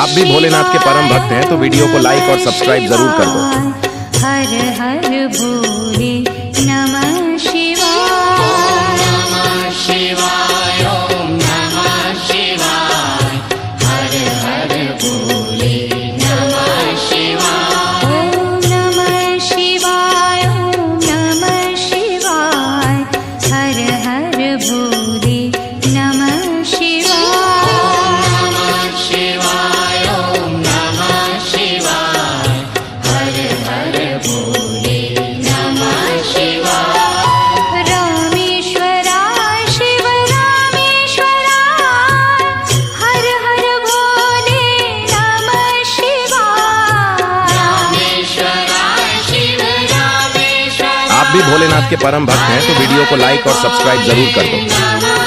आप भी भोलेनाथ के परम भक्त हैं तो वीडियो को लाइक और सब्सक्राइब जरूर कर दो। हर हर भोले नमः शिवाय। नमः शिवाय ओम नमः शिवाय। हर हर भोले नमः शिवाय। ओम नमः शिवाय ओम नमः शिवाय। हर हर भोले नमः शिवाय। नमः शिवाय ओम नमः शिवाय। हर हर भोले नमः शिवाय। रामेश्वराय शिव रामेश्वराय। हर हर भोले नमः शिवाय। रामेश्वराय शिव रामेश्वराय। आप भी भोलेनाथ के परम भक्त हैं तो वीडियो को लाइक और सब्सक्राइब जरूर कर दो। नमः